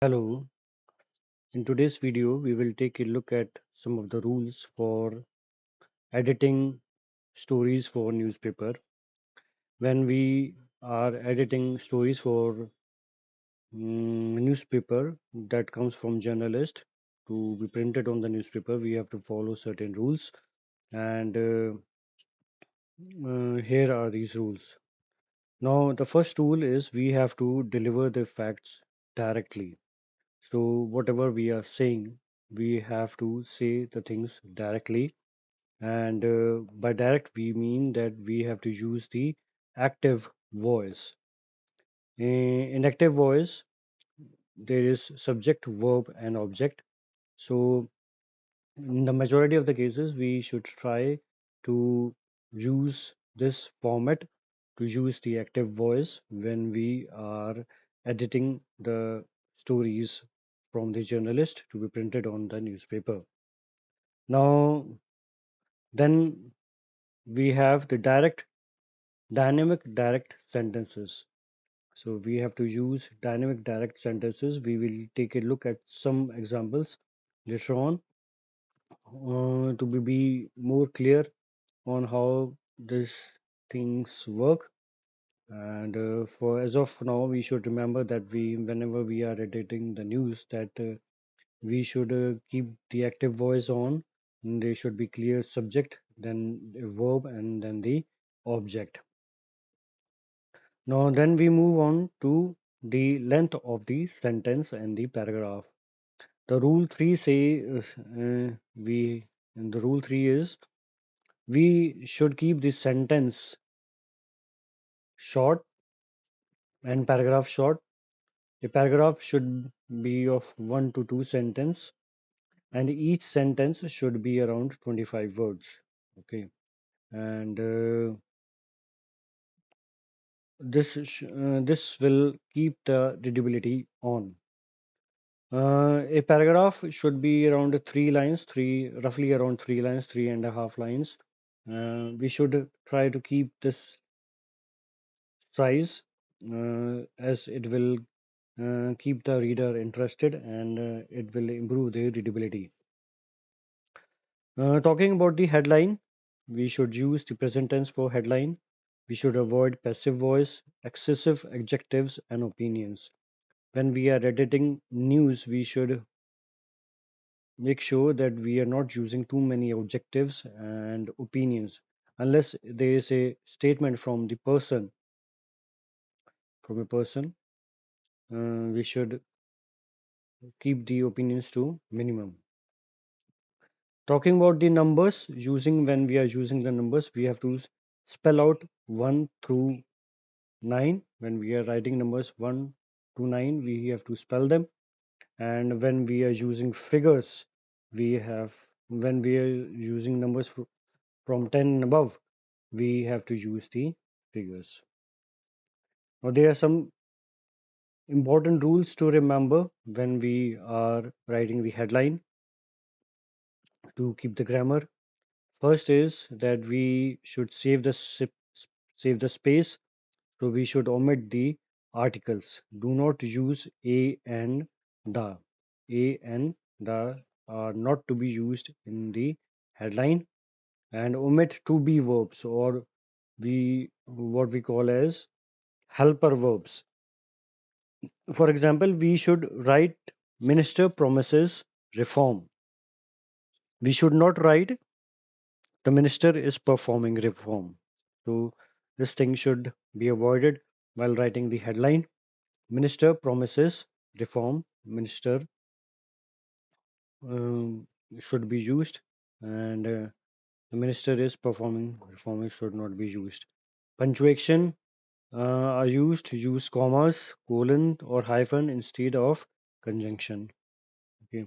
Hello, in today's video, we will take a look at some of the rules for editing stories for newspaper. When we are editing stories for newspaper that comes from journalist to be printed on the newspaper, we have to follow certain rules. And here are these rules. Now, the first rule is we have to deliver the facts directly. So, whatever we are saying, we have to say the things directly. And by direct, we mean that we have to use the active voice. In active voice, there is subject, verb, and object. So, in the majority of the cases, we should try to use this format to use the active voice when we are editing the stories from the journalist to be printed on the newspaper. Now, then we have the dynamic direct sentences. So we have to use dynamic direct sentences. We will take a look at some examples later on to be more clear on how these things work. And for as of now, we should remember that whenever we are editing the news, that we should keep the active voice on. And there should be clear subject, then the verb, and then the object. Now, then we move on to the length of the sentence and the paragraph. The rule three say we and the rule three is we should keep the sentence short and paragraph short. A paragraph should be of 1 to 2 sentences, and each sentence should be around 25 words. Okay, and this will keep the readability on. A paragraph should be around 3 lines, roughly around 3 lines, 3.5 lines. We should try to keep this size as it will keep the reader interested and it will improve their readability. Talking about the headline, we should use the present tense for headline. We should avoid passive voice, excessive adjectives, and opinions. When we are editing news, we should make sure that we are not using too many objectives and opinions unless there is a statement from a person. We should keep the opinions to minimum. Talking about the numbers, using when we are using the numbers, we have to spell out 1 through 9. When we are writing numbers 1 to 9, we have to spell them. And when we are using figures, when we are using numbers from 10 and above, we have to use the figures. Now, there are some important rules to remember when we are writing the headline to keep the grammar. First is that we should save the space, so we should omit the articles. Do not use a and the. A and the are not to be used in the headline, and omit to be verbs, or we what we call as helper verbs. For example, we should write minister promises reform. We should not write the minister is performing reform. So this thing should be avoided while writing the headline. Minister promises reform. Minister um, should be used, and the minister is performing reform should not be used. Punctuation are used to use commas, colon, or hyphen instead of conjunction. Okay.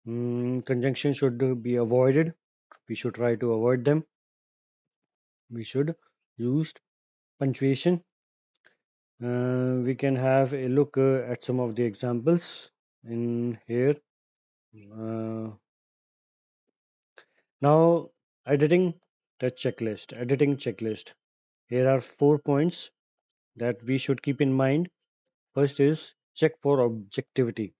Conjunction should be avoided. We should try to avoid them. We should use punctuation. We can have a look at some of the examples in here. Uh, Now, editing checklist. Here are 4 points that we should keep in mind. First is check for objectivity.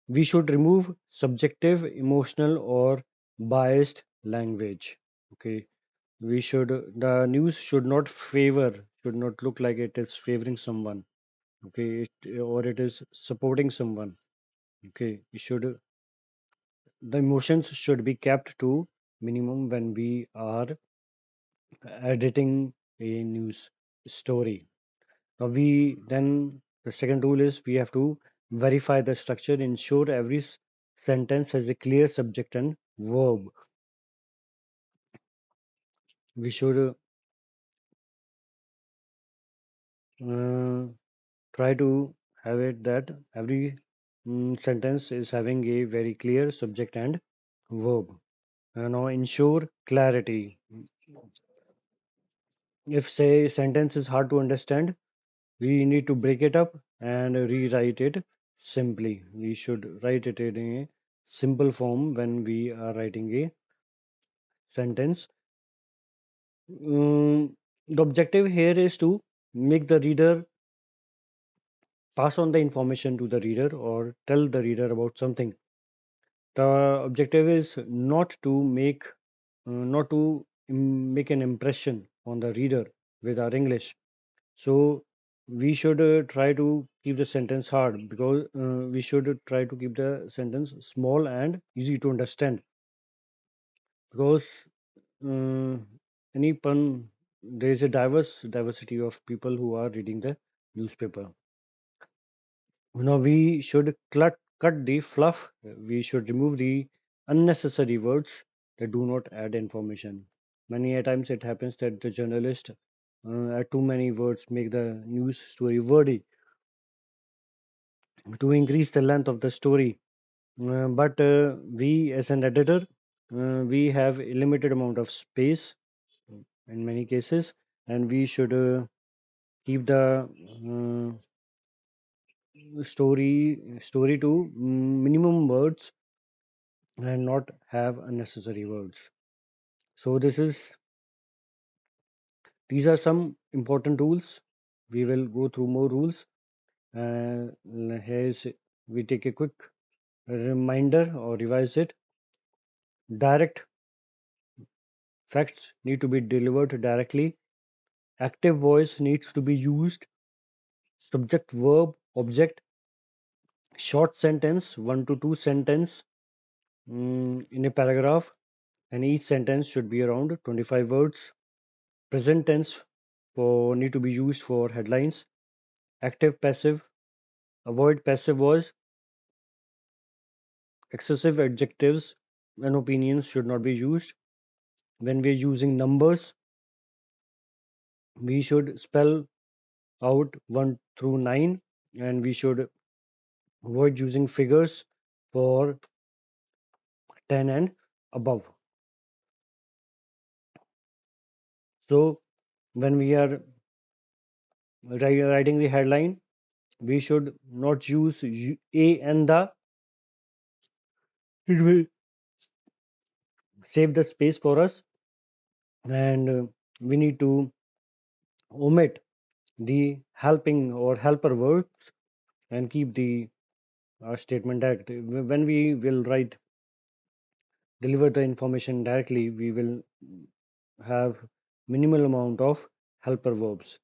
We should remove subjective, emotional, or biased language. Okay, we should the news should not look like it is favoring someone. Okay, or it is supporting someone. Okay, it should the emotions should be kept to minimum when we are editing a news story. Now we then the second rule is we have to verify the structure, ensure every sentence has a clear subject and verb. We should uh, try to have it that every sentence is having a very clear subject and verb. Now ensure clarity. If say sentence is hard to understand, we need to break it up and rewrite it simply. We should write it in a simple form when we are writing a sentence. The objective here is to make the reader pass on the information to the reader or tell the reader about something. The objective is not to make an impression on the reader with our English. So we should try to keep the sentence hard because we should try to keep the sentence small and easy to understand because uh, any pun there is a diversity of people who are reading the newspaper. We should cut the fluff. We should remove the unnecessary words that do not add information. Many a times it happens that the journalist add too many words, make the news story wordy to increase the length of the story. But we, as an editor, we have a limited amount of space in many cases, and we should keep the story to minimum words and not have unnecessary words. So these are some important rules. We will go through more rules. Here's we take a quick reminder or revise it. Direct facts need to be delivered directly. Active voice needs to be used. Subject, verb, object. Short sentence, 1 to 2 sentence in a paragraph, and each sentence should be around 25 words. Present tense for need to be used for headlines. Active, passive. Avoid passive voice. Excessive adjectives and opinions should not be used. When we are using numbers, we should spell out 1 through 9, and we should avoid using figures for 10 and above. So, when we are writing the headline, we should not use a and the. It will save the space for us, and we need to omit the helping or helper words and keep the statement direct. When we will write deliver the information directly, we will have minimal amount of helper verbs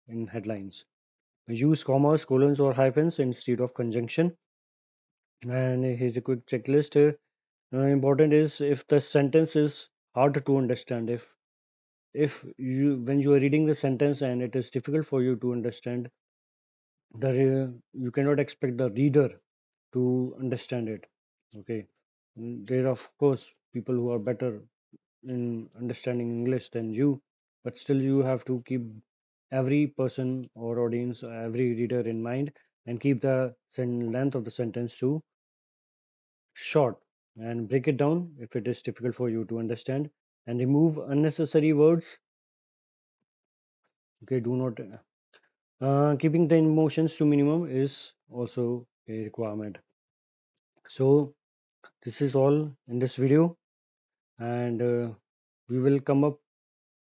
in headlines. Use commas, colons, or hyphens instead of conjunction. And here's a quick checklist. Important is if the sentence is hard to understand. If you when you are reading the sentence and it is difficult for you to understand, you cannot expect the reader to understand it. Okay, there are of course people who are better in understanding English than you, but still you have to keep every person or audience, every reader in mind, and keep the length of the sentence to short and break it down if it is difficult for you to understand and remove unnecessary words. Okay, do not. Keeping the emotions to minimum is also a requirement. So this is all in this video, and we will come up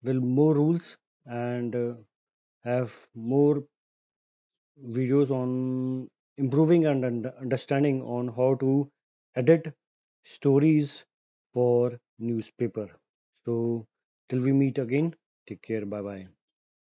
with more rules and have more videos on improving and understanding on how to edit stories for newspaper. So till we meet again, take care. Bye bye.